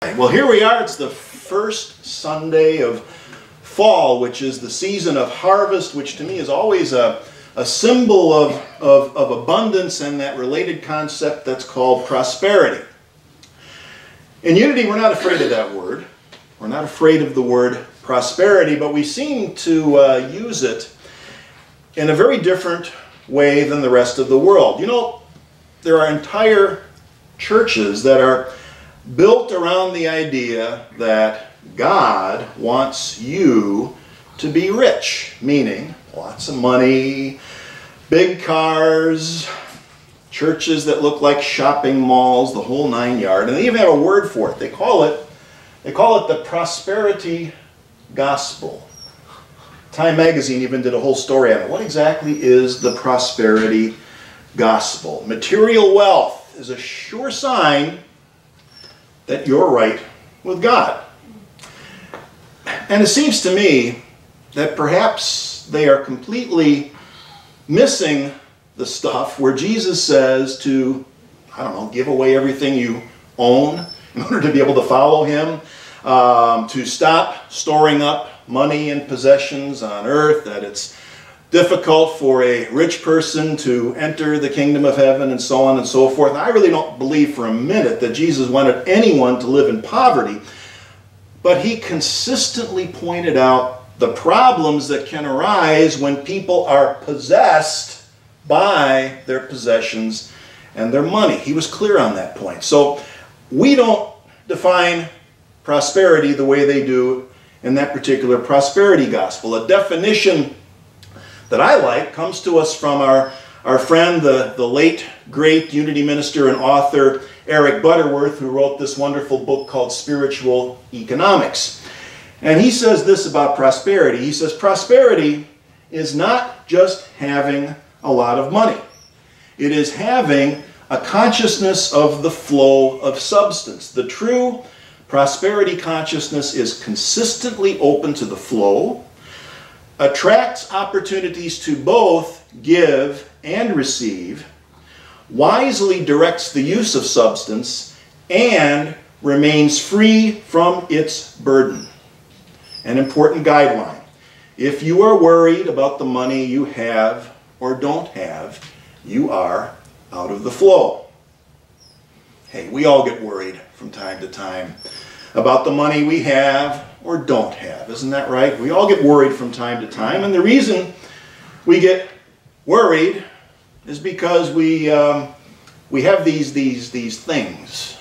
Well, here we are. It's the first Sunday of fall, which is the season of harvest, which to me is always a symbol of abundance and that related concept that's called prosperity. In Unity, we're not afraid of that word. We're not afraid of the word prosperity, but we seem to use it in a very different way than the rest of the world. You know, there are entire churches that are built around the idea that God wants you to be rich, meaning lots of money, big cars, churches that look like shopping malls, the whole 9 yards, and they even have a word for it. They call it the prosperity gospel. Time magazine even did a whole story on it. What exactly is the prosperity gospel? Material wealth is a sure sign that you're right with God. And it seems to me that perhaps they are completely missing the stuff where Jesus says to, I don't know, give away everything you own in order to be able to follow him, to stop storing up money and possessions on earth, that it's difficult for a rich person to enter the kingdom of heaven, and so on and so forth. I really don't believe for a minute that Jesus wanted anyone to live in poverty, but he consistently pointed out the problems that can arise when people are possessed by their possessions and their money. He was clear on that point. So we don't define prosperity the way they do in that particular prosperity gospel. A definition that I like comes to us from our friend, the late, great Unity minister and author, Eric Butterworth, who wrote this wonderful book called Spiritual Economics. And he says this about prosperity. He says, prosperity is not just having a lot of money. It is having a consciousness of the flow of substance. The true prosperity consciousness is consistently open to the flow, attracts opportunities to both give and receive, wisely directs the use of substance, and remains free from its burden. An important guideline. If you are worried about the money you have or don't have, you are out of the flow. Hey, we all get worried from time to time about the money we have or don't have. Isn't that right? We all get worried from time to time, and the reason we get worried is because we have these things,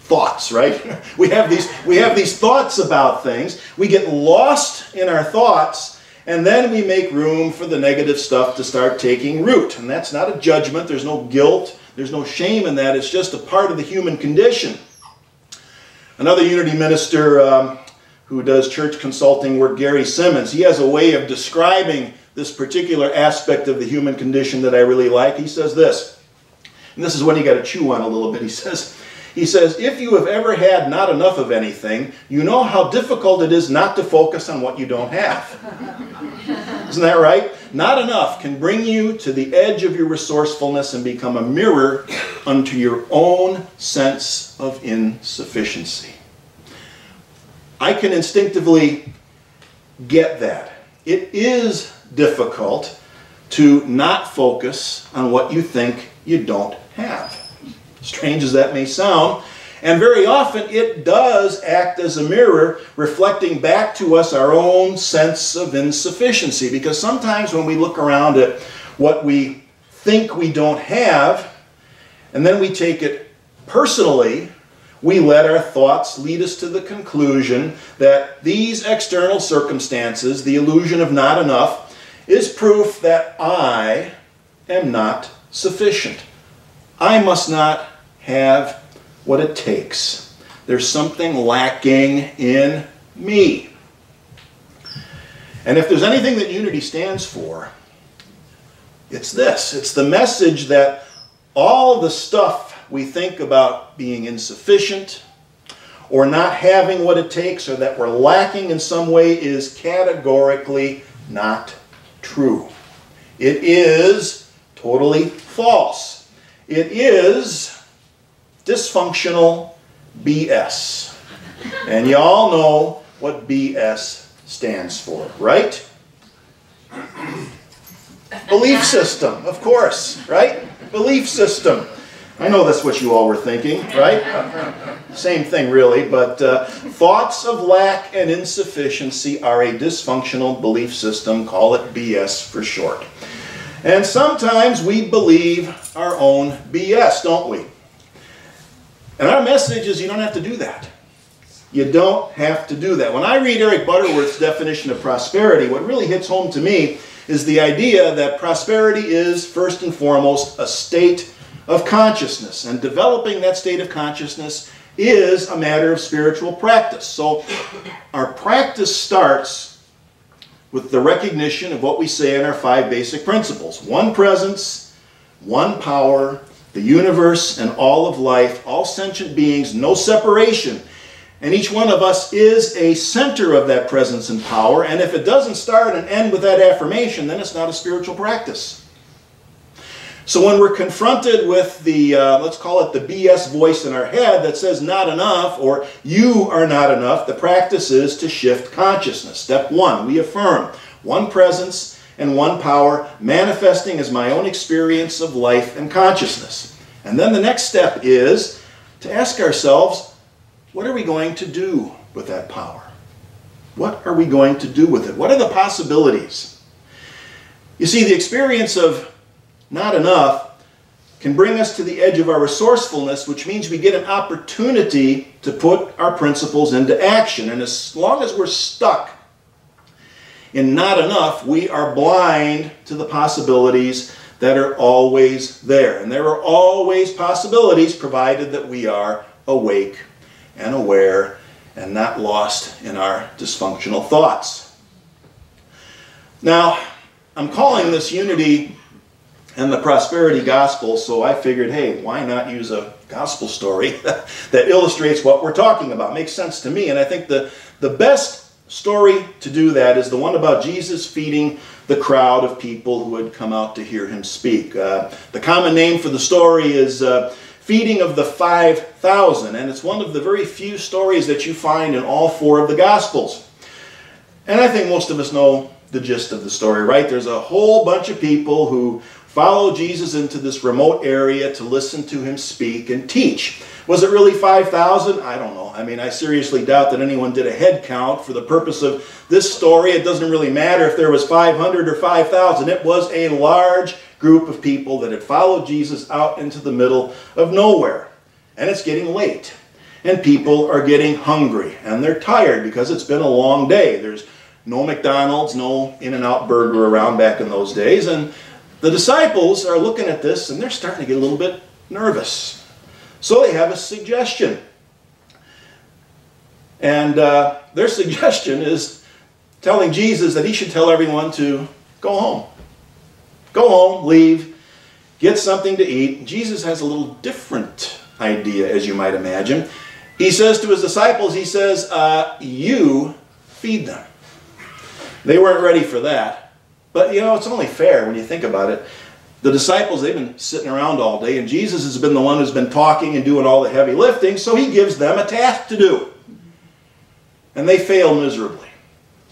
thoughts, right? we have these thoughts about things. We get lost in our thoughts, and then we make room for the negative stuff to start taking root. And that's not a judgment. There's no guilt. There's no shame in that. It's just a part of the human condition. Another Unity minister who does church consulting work, Gary Simmons, he has a way of describing this particular aspect of the human condition that I really like. He says this, and this is when you got to chew on a little bit. He says, if you have ever had not enough of anything, you know how difficult it is not to focus on what you don't have. Isn't that right? Not enough can bring you to the edge of your resourcefulness and become a mirror unto your own sense of insufficiency. I can instinctively get that. It is difficult to not focus on what you think you don't have. Strange as that may sound. And very often it does act as a mirror, reflecting back to us our own sense of insufficiency. Because sometimes when we look around at what we think we don't have, and then we take it personally, we let our thoughts lead us to the conclusion that these external circumstances, the illusion of not enough, is proof that I am not sufficient. I must not have what it takes. There's something lacking in me. And if there's anything that Unity stands for, it's this. It's the message that all the stuff we think about being insufficient or not having what it takes or that we're lacking in some way is categorically not true. It is totally false. It is dysfunctional, BS. And you all know what BS stands for, right? Belief system, of course, right? Belief system. I know that's what you all were thinking, right? Same thing, really, but thoughts of lack and insufficiency are a dysfunctional belief system. Call it BS for short. And sometimes we believe our own BS, don't we? And our message is you don't have to do that. You don't have to do that. When I read Eric Butterworth's definition of prosperity, what really hits home to me is the idea that prosperity is, first and foremost, a state of consciousness. And developing that state of consciousness is a matter of spiritual practice. So our practice starts with the recognition of what we say in our 5 basic principles. One presence, one power, the universe and all of life, all sentient beings, no separation. And each one of us is a center of that presence and power. And if it doesn't start and end with that affirmation, then it's not a spiritual practice. So when we're confronted with the, let's call it the BS voice in our head that says not enough or you are not enough, the practice is to shift consciousness. Step 1, we affirm one presence and one power, manifesting as my own experience of life and consciousness. And then the next step is to ask ourselves, what are we going to do with that power? What are we going to do with it? What are the possibilities? You see, the experience of not enough can bring us to the edge of our resourcefulness, which means we get an opportunity to put our principles into action. And as long as we're stuck in not enough, we are blind to the possibilities that are always there. And there are always possibilities provided that we are awake and aware and not lost in our dysfunctional thoughts. Now, I'm calling this unity and the prosperity gospel, so I figured, hey, why not use a gospel story that illustrates what we're talking about? Makes sense to me, and I think the best story to do that is the one about Jesus feeding the crowd of people who had come out to hear him speak. The common name for the story is feeding of the 5,000, and it's one of the very few stories that you find in all 4 of the Gospels. And I think most of us know the gist of the story, right? There's a whole bunch of people who follow Jesus into this remote area to listen to him speak and teach. Was it really 5,000? I don't know. I mean, I seriously doubt that anyone did a head count for the purpose of this story. It doesn't really matter if there was 500 or 5,000. It was a large group of people that had followed Jesus out into the middle of nowhere. And it's getting late. And people are getting hungry. And they're tired because it's been a long day. There's no McDonald's, no In-N-Out Burger around back in those days. And the disciples are looking at this and they're starting to get a little bit nervous. So they have a suggestion. And their suggestion is telling Jesus that he should tell everyone to go home. Go home, leave, get something to eat. Jesus has a little different idea, as you might imagine. He says to his disciples, he says, you feed them. They weren't ready for that. But, you know, it's only fair when you think about it. The disciples, they've been sitting around all day, and Jesus has been the one who's been talking and doing all the heavy lifting, so he gives them a task to do. And they fail miserably.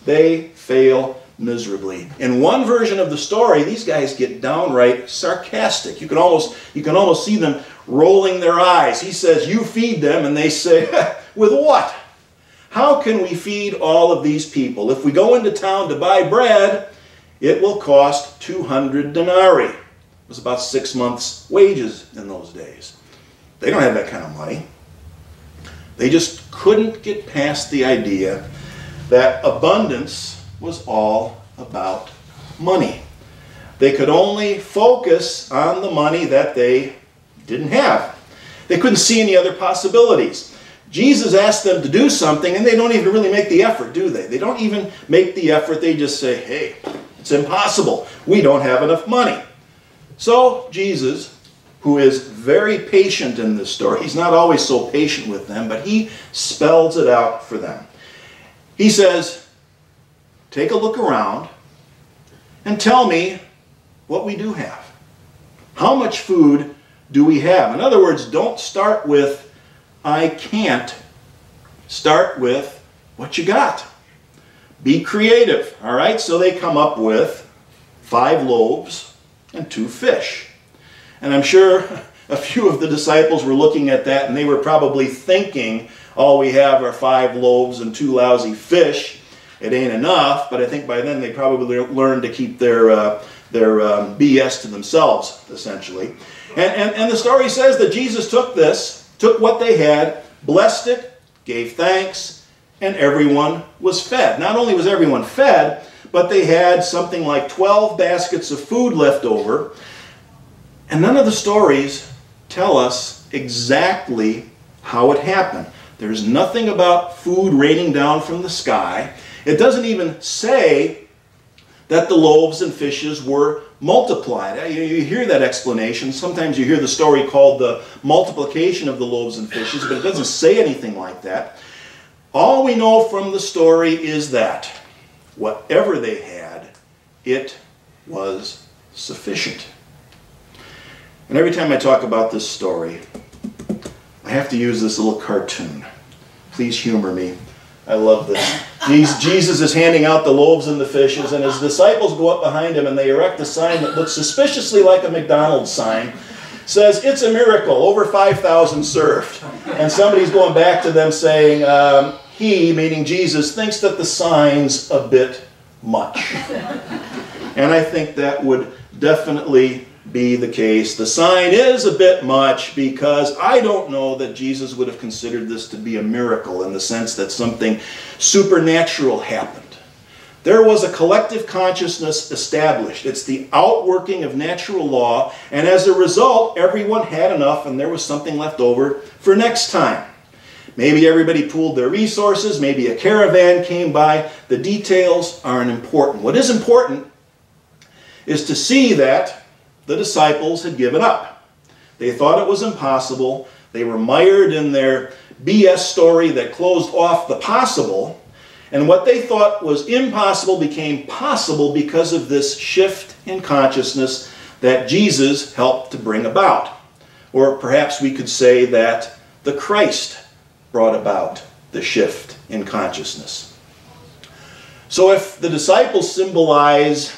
They fail miserably. In one version of the story, these guys get downright sarcastic. You can almost see them rolling their eyes. He says, you feed them, and they say, with what? How can we feed all of these people? If we go into town to buy bread, it will cost 200 denarii. It was about 6 months' wages in those days. They don't have that kind of money. They just couldn't get past the idea that abundance was all about money. They could only focus on the money that they didn't have. They couldn't see any other possibilities. Jesus asked them to do something, and they don't even really make the effort, do they? They don't even make the effort. They just say, hey, it's impossible. We don't have enough money. So Jesus, who is very patient in this story, he's not always so patient with them, but he spells it out for them. He says, take a look around and tell me what we do have. How much food do we have? In other words, don't start with I can't, start with what you got. Be creative, all right? So they come up with 5 loaves and 2 fish. And I'm sure a few of the disciples were looking at that and they were probably thinking, all we have are 5 loaves and 2 lousy fish. It ain't enough, but I think by then they probably learned to keep their BS to themselves, essentially. And the story says that Jesus took what they had, blessed it, gave thanks, and everyone was fed. Not only was everyone fed, but they had something like 12 baskets of food left over. And none of the stories tell us exactly how it happened. There's nothing about food raining down from the sky. It doesn't even say that the loaves and fishes were multiplied. You hear that explanation. Sometimes you hear the story called the multiplication of the loaves and fishes, but it doesn't say anything like that. All we know from the story is that whatever they had, it was sufficient. And every time I talk about this story, I have to use this little cartoon. Please humor me. I love this. Jesus is handing out the loaves and the fishes, and his disciples go up behind him and they erect a sign that looks suspiciously like a McDonald's sign. Says, "It's a miracle, over 5,000 served." And somebody's going back to them saying, he, meaning Jesus, thinks that the sign's a bit much. And I think that would definitely be the case. The sign is a bit much because I don't know that Jesus would have considered this to be a miracle in the sense that something supernatural happened. There was a collective consciousness established. It's the outworking of natural law, and as a result, everyone had enough and there was something left over for next time. Maybe everybody pooled their resources, maybe a caravan came by. The details aren't important. What is important is to see that the disciples had given up. They thought it was impossible. They were mired in their BS story that closed off the possible. And what they thought was impossible became possible because of this shift in consciousness that Jesus helped to bring about. Or perhaps we could say that the Christ brought about the shift in consciousness. So if the disciples symbolize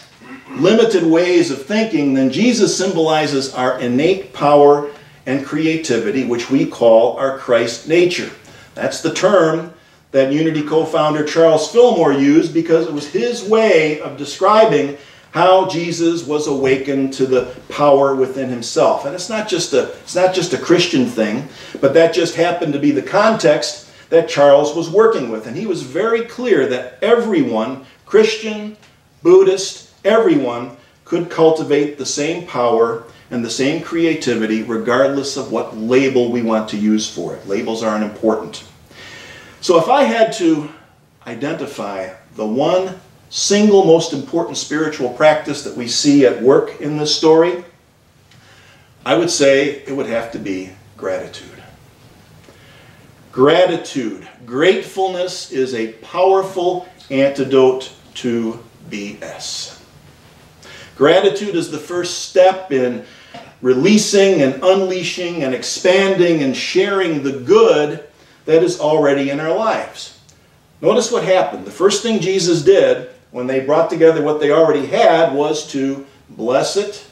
limited ways of thinking, then Jesus symbolizes our innate power and creativity, which we call our Christ nature. That's the term that Unity co-founder Charles Fillmore used because it was his way of describing how Jesus was awakened to the power within himself. And it's not just a Christian thing, but that just happened to be the context that Charles was working with. And he was very clear that everyone, Christian, Buddhist, everyone could cultivate the same power and the same creativity regardless of what label we want to use for it. Labels aren't important. So if I had to identify the one single most important spiritual practice that we see at work in this story, I would say it would have to be gratitude. Gratitude, gratefulness is a powerful antidote to BS. Gratitude is the first step in releasing and unleashing and expanding and sharing the good that is already in our lives. Notice what happened. The first thing Jesus did when they brought together what they already had was to bless it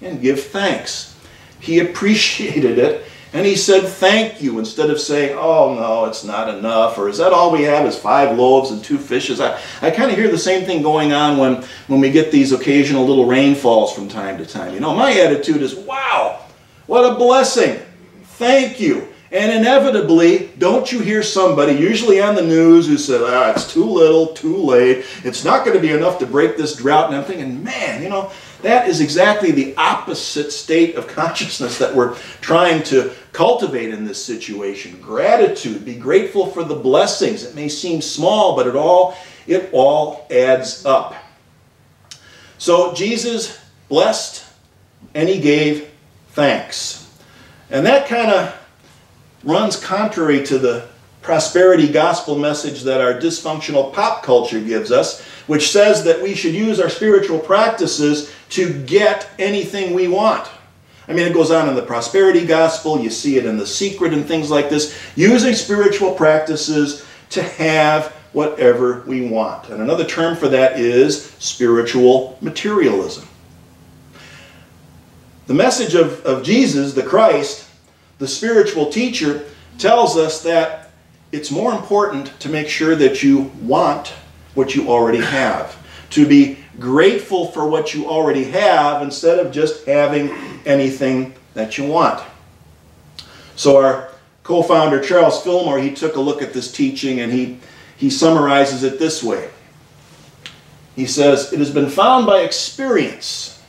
and give thanks. He appreciated it and he said thank you instead of saying, oh no, it's not enough, or is that all we have is 5 loaves and 2 fishes. I kind of hear the same thing going on when we get these occasional little rainfalls from time to time. You know, my attitude is, wow, what a blessing. Thank you. And inevitably, don't you hear somebody, usually on the news, who said, it's too little, too late, it's not going to be enough to break this drought. And I'm thinking, man, you know, that is exactly the opposite state of consciousness that we're trying to cultivate in this situation. Gratitude, be grateful for the blessings. It may seem small, but it all adds up. So Jesus blessed and he gave thanks. And that kind of runs contrary to the prosperity gospel message that our dysfunctional pop culture gives us, which says that we should use our spiritual practices to get anything we want. I mean, it goes on in the prosperity gospel. You see it in The Secret and things like this. Using spiritual practices to have whatever we want. And another term for that is spiritual materialism. The message of Jesus, the Christ, the spiritual teacher, tells us that it's more important to make sure that you want what you already have. To be grateful for what you already have instead of just having anything that you want. So our co-founder Charles Fillmore, he took a look at this teaching and he summarizes it this way. He says, "It has been found by experience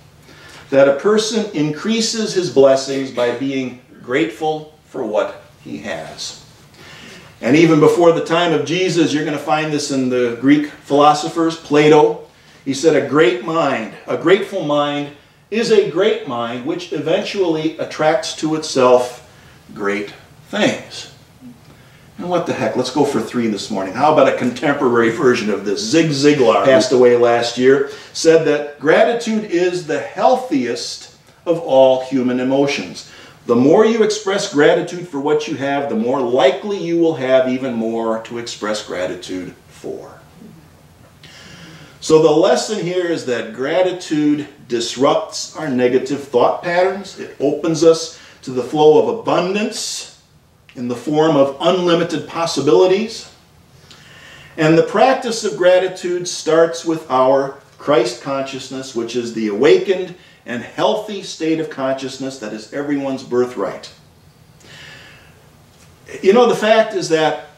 that a person increases his blessings by being grateful for what he has." And even before the time of Jesus, you're going to find this in the Greek philosophers, Plato. He said, a grateful mind is a great mind which eventually attracts to itself great things. And what the heck, let's go for 3 this morning. How about a contemporary version of this? Zig Ziglar, who passed away last year, said that gratitude is the healthiest of all human emotions. The more you express gratitude for what you have, the more likely you will have even more to express gratitude for. So the lesson here is that gratitude disrupts our negative thought patterns. It opens us to the flow of abundance in the form of unlimited possibilities. And the practice of gratitude starts with our Christ consciousness, which is the awakened and healthy state of consciousness that is everyone's birthright. You know, the fact is that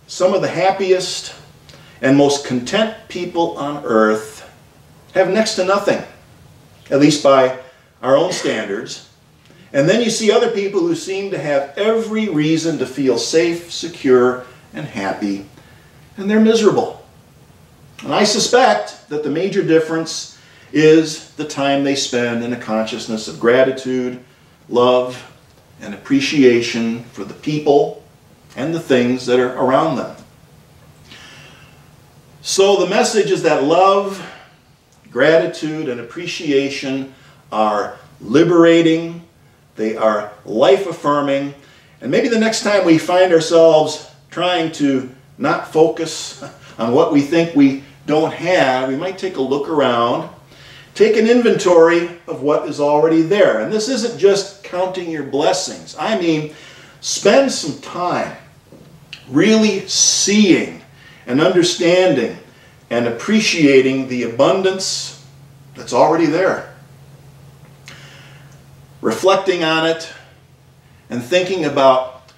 some of the happiest and most content people on earth have next to nothing, at least by our own standards. And then you see other people who seem to have every reason to feel safe, secure, and happy, and they're miserable. And I suspect that the major difference is the time they spend in a consciousness of gratitude, love, and appreciation for the people and the things that are around them. So the message is that love, gratitude, and appreciation are liberating, they are life-affirming, and maybe the next time we find ourselves trying to not focus on what we think we don't have, we might take a look around, take an inventory of what is already there. And this isn't just counting your blessings. I mean, spend some time really seeing and understanding and appreciating the abundance that's already there. Reflecting on it and thinking about,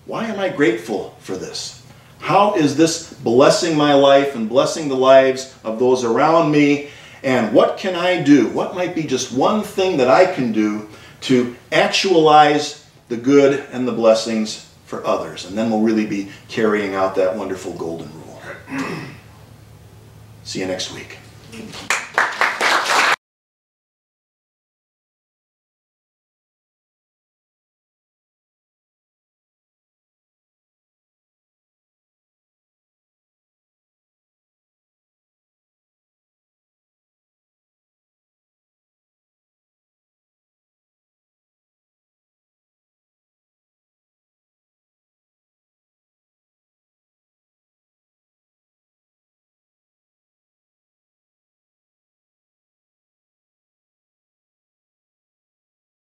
why am I grateful for this? How is this blessing my life and blessing the lives of those around me? And what can I do? What might be just one thing that I can do to actualize the good and the blessings for others? And then we'll really be carrying out that wonderful golden rule. See you next week.